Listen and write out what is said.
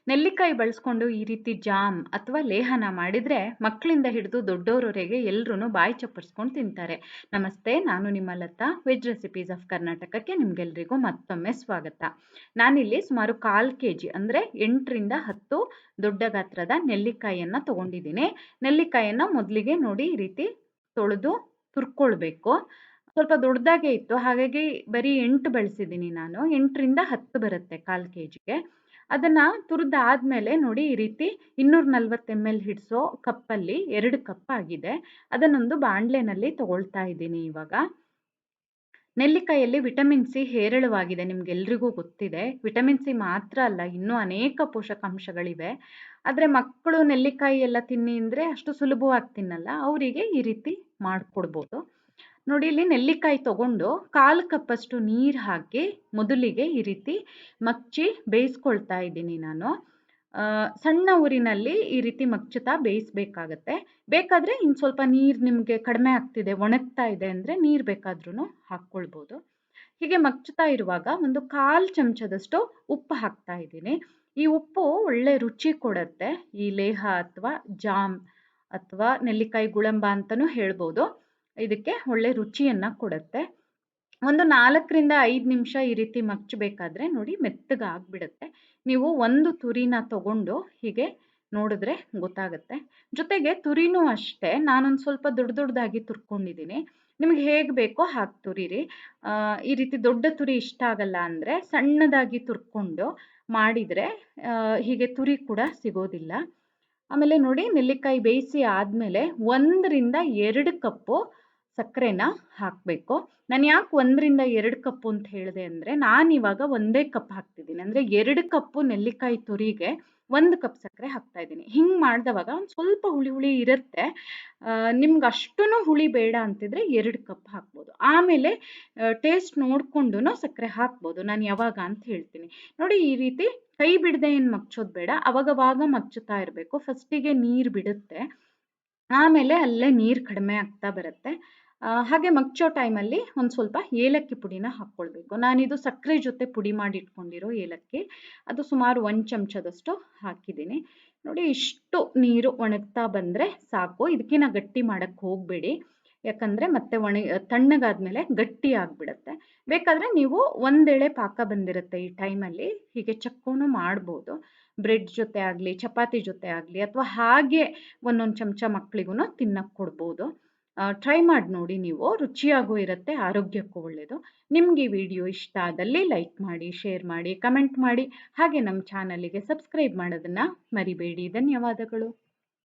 ನೆಲ್ಲಿಕಾಯಿ ಬಳಸ್ಕೊಂಡು ಈ ರೀತಿ ಜಾಮ್ ಅಥವಾ ಲೇಹನ ಮಾಡಿದರೆ ಮಕ್ಕಳಿಂದ ಹಿಡಿದು ದೊಡ್ಡೋರವರೆಗೆ ಎಲ್ಲರೂ ಬಾಯಿ ಚಪ್ಪರಿಸ್ಕೊಂಡು ತಿಂತಾರೆ. ನಮಸ್ತೆ, ನಾನು ನಿಮ್ಮ ಲತಾ. ವೆಜ್ ರೆಸಿಪೀಸ್ ಆಫ್ ಕರ್ನಾಟಕಕ್ಕೆ ನಿಮಗೆಲ್ಲರಿಗೂ ಮತ್ತೊಮ್ಮೆ ಸ್ವಾಗತ. ನಾನಿಲ್ಲಿ ಸುಮಾರು 1/4 kg ಅಂದರೆ 8ರಿಂದ 10 ದೊಡ್ಡ ಗಾತ್ರದ ನೆಲ್ಲಿಕಾಯಿಯನ್ನು ತೊಗೊಂಡಿದ್ದೀನಿ. ನೆಲ್ಲಿಕಾಯಿಯನ್ನು ಮೊದಲಿಗೆ ನೋಡಿ ಈ ರೀತಿ ತೊಳೆದು ತುರ್ಕೊಳ್ಬೇಕು. ಸ್ವಲ್ಪ ದೊಡ್ಡದಾಗೇ ಇತ್ತು, ಹಾಗಾಗಿ ಬರೀ 8 ಬಳಸಿದ್ದೀನಿ ನಾನು. 8ರಿಂದ 10 ಬರುತ್ತೆ 1/4 kgಗೆ. ಅದನ್ನು ತುರಿದಾದ್ಮೇಲೆ ನೋಡಿ ಈ ರೀತಿ 240 ml ಹಿಡಿಸೋ ಕಪ್ಪಲ್ಲಿ 2 ಕಪ್ ಆಗಿದೆ. ಅದನ್ನೊಂದು ಬಾಣಲೆನಲ್ಲಿ ತಗೊಳ್ತಾ ಇದ್ದೀನಿ ಇವಾಗ. ನೆಲ್ಲಿಕಾಯಲ್ಲಿ ವಿಟಮಿನ್ ಸಿ ಹೇರಳವಾಗಿದೆ, ನಿಮ್ಗೆಲ್ರಿಗೂ ಗೊತ್ತಿದೆ. ವಿಟಮಿನ್ ಸಿ ಮಾತ್ರ ಅಲ್ಲ, ಇನ್ನೂ ಅನೇಕ ಪೋಷಕಾಂಶಗಳಿವೆ. ಆದರೆ ಮಕ್ಕಳು ನೆಲ್ಲಿಕಾಯಿ ಎಲ್ಲ ತಿನ್ನಿ ಅಂದರೆ ಅಷ್ಟು ಸುಲಭವಾಗಿ ತಿನ್ನಲ್ಲ, ಅವರಿಗೆ ಈ ರೀತಿ ಮಾಡಿಕೊಡ್ಬೋದು. ನೋಡಿ, ಇಲ್ಲಿ ನೆಲ್ಲಿಕಾಯಿ ತಗೊಂಡು 1/4 ಕಪ್ಪಷ್ಟು ನೀರು ಹಾಕಿ ಮೊದಲಿಗೆ ಈ ರೀತಿ ಮಚ್ಚಿ ಬೇಯಿಸ್ಕೊಳ್ತಾ ಇದ್ದೀನಿ ನಾನು. ಸಣ್ಣ ಊರಿನಲ್ಲಿ ಈ ರೀತಿ ಮಚ್ಚುತ್ತಾ ಬೇಯಿಸಬೇಕಾಗತ್ತೆ. ಬೇಕಾದರೆ ಇನ್ನು ಸ್ವಲ್ಪ ನೀರು ನಿಮಗೆ ಕಡಿಮೆ ಆಗ್ತಿದೆ, ಒಣಗ್ತಾ ಇದೆ ಅಂದರೆ ನೀರು ಬೇಕಾದ್ರೂ ಹಾಕ್ಕೊಳ್ಬೋದು. ಹೀಗೆ ಮಚ್ಚುತ್ತಾ ಇರುವಾಗ ಒಂದು 1/4 ಚಮಚದಷ್ಟು ಉಪ್ಪು ಹಾಕ್ತಾ ಇದ್ದೀನಿ. ಈ ಉಪ್ಪು ಒಳ್ಳೆ ರುಚಿ ಕೊಡುತ್ತೆ. ಈ ಲೇಹ ಅಥವಾ ಜಾಮ್ ಅಥವಾ ನೆಲ್ಲಿಕಾಯಿ ಗುಳಂಬ ಅಂತಲೂ ಹೇಳ್ಬೋದು. ಇದಕ್ಕೆ ಒಳ್ಳೆ ರುಚಿಯನ್ನು ಕೊಡುತ್ತೆ. ಒಂದು 4ರಿಂದ 5 ನಿಮಿಷ ಈ ರೀತಿ ಮಚ್ಚಬೇಕಾದ್ರೆ ನೋಡಿ ಮೆತ್ತಗಾಗ್ಬಿಡುತ್ತೆ. ನೀವು ಒಂದು ತುರಿನ ತಗೊಂಡು ಹೀಗೆ ನೋಡಿದ್ರೆ ಗೊತ್ತಾಗುತ್ತೆ. ಜೊತೆಗೆ ತುರಿನೂ ಅಷ್ಟೇ, ನಾನೊಂದು ಸ್ವಲ್ಪ ದೊಡ್ಡದಾಗಿ ತುರ್ಕೊಂಡಿದ್ದೀನಿ. ನಿಮಗೆ ಹೇಗೆ ಬೇಕೋ ಹಾಗೆ ತುರಿರಿ. ಈ ರೀತಿ ದೊಡ್ಡ ತುರಿ ಇಷ್ಟ ಆಗಲ್ಲ ಅಂದರೆ ಸಣ್ಣದಾಗಿ ತುರ್ಕೊಂಡು ಮಾಡಿದರೆ ಹೀಗೆ ತುರಿ ಕೂಡ ಸಿಗೋದಿಲ್ಲ. ಆಮೇಲೆ ನೋಡಿ, ನೆಲ್ಲಿಕಾಯಿ ಬೇಯಿಸಿ ಆದಮೇಲೆ 1ರಿಂದ 2 ಕಪ್ಪು ಸಕ್ಕರೆನ ಹಾಕಬೇಕು. ನಾನು ಯಾಕೆ 1ರಿಂದ 2 ಕಪ್ಪು ಅಂತ ಹೇಳಿದೆ ಅಂದರೆ, ನಾನಿವಾಗ 1 ಕಪ್ ಹಾಕ್ತಿದ್ದೀನಿ. ಅಂದರೆ 2 ಕಪ್ಪು ನೆಲ್ಲಿಕಾಯಿ ತುರಿಗೆ 1 ಕಪ್ ಸಕ್ಕರೆ ಹಾಕ್ತಾ ಇದ್ದೀನಿ. ಹಿಂಗೆ ಮಾಡಿದವಾಗ ಒಂದು ಸ್ವಲ್ಪ ಹುಳಿ ಹುಳಿ ಇರುತ್ತೆ. ನಿಮ್ಗೆ ಅಷ್ಟೂ ಹುಳಿ ಬೇಡ ಅಂತಿದ್ರೆ 2 ಕಪ್ ಹಾಕ್ಬೋದು. ಆಮೇಲೆ ಟೇಸ್ಟ್ ನೋಡಿಕೊಂಡು ಸಕ್ಕರೆ ಹಾಕ್ಬೋದು. ನಾನು ಯಾವಾಗ ಅಂತ ಹೇಳ್ತೀನಿ. ನೋಡಿ, ಈ ರೀತಿ ಕೈ ಬಿಡದೆ ಏನು ಮಗ್ಚೋದು ಬೇಡ, ಅವಾಗವಾಗ ಮಗ್ಚುತ್ತಾ ಇರಬೇಕು. ಫಸ್ಟಿಗೆ ನೀರು ಬಿಡುತ್ತೆ, ಆಮೇಲೆ ಅಲ್ಲೇ ನೀರು ಕಡಿಮೆ ಆಗ್ತಾ ಬರುತ್ತೆ. ಹಾಗೆ ಮಗ್ಚೋ ಟೈಮಲ್ಲಿ ಒಂದು ಸ್ವಲ್ಪ ಏಲಕ್ಕಿ ಪುಡಿನ ಹಾಕ್ಕೊಳ್ಬೇಕು. ನಾನಿದು ಸಕ್ಕರೆ ಜೊತೆ ಪುಡಿ ಮಾಡಿ ಇಟ್ಕೊಂಡಿರೋ ಏಲಕ್ಕಿ, ಅದು ಸುಮಾರು 1 ಚಮಚದಷ್ಟು ಹಾಕಿದ್ದೀನಿ. ನೋಡಿ, ಇಷ್ಟು ನೀರು ಒಣಗ್ತಾ ಬಂದರೆ ಸಾಕು. ಇದಕ್ಕಿಂತ ಗಟ್ಟಿ ಮಾಡೋಕ್ಕೆ ಹೋಗಬೇಡಿ, ಯಾಕಂದರೆ ಮತ್ತೆ ತಣ್ಣಗಾದ್ಮೇಲೆ ಗಟ್ಟಿ ಆಗಿಬಿಡುತ್ತೆ. ಬೇಕಾದರೆ ನೀವು ಒಂದೆಳೆ ಪಾಕ ಬಂದಿರುತ್ತೆ ಈ ಟೈಮಲ್ಲಿ, ಹೀಗೆ ಚಕ್ಕೋನು ಮಾಡ್ಬೋದು. ಬ್ರೆಡ್ ಜೊತೆ ಆಗಲಿ, ಚಪಾತಿ ಜೊತೆ ಆಗಲಿ, ಅಥವಾ ಹಾಗೆ ಒಂದೊಂದು ಚಮಚ ಮಕ್ಕಳಿಗೂ ತಿನ್ನಕ್ಕೆ ಕೊಡ್ಬೋದು. ಟ್ರೈ ಮಾಡಿ ನೋಡಿ ನೀವು, ರುಚಿಯಾಗೂ ಇರುತ್ತೆ, ಆರೋಗ್ಯಕ್ಕೂ ಒಳ್ಳೆಯದು. ನಿಮಗೆ ಈ ವಿಡಿಯೋ ಇಷ್ಟ ಆದಲ್ಲಿ ಲೈಕ್ ಮಾಡಿ, ಶೇರ್ ಮಾಡಿ, ಕಮೆಂಟ್ ಮಾಡಿ. ಹಾಗೆ ನಮ್ಮ ಚಾನಲಿಗೆ ಸಬ್ಸ್ಕ್ರೈಬ್ ಮಾಡೋದನ್ನು ಮರಿಬೇಡಿ. ಧನ್ಯವಾದಗಳು.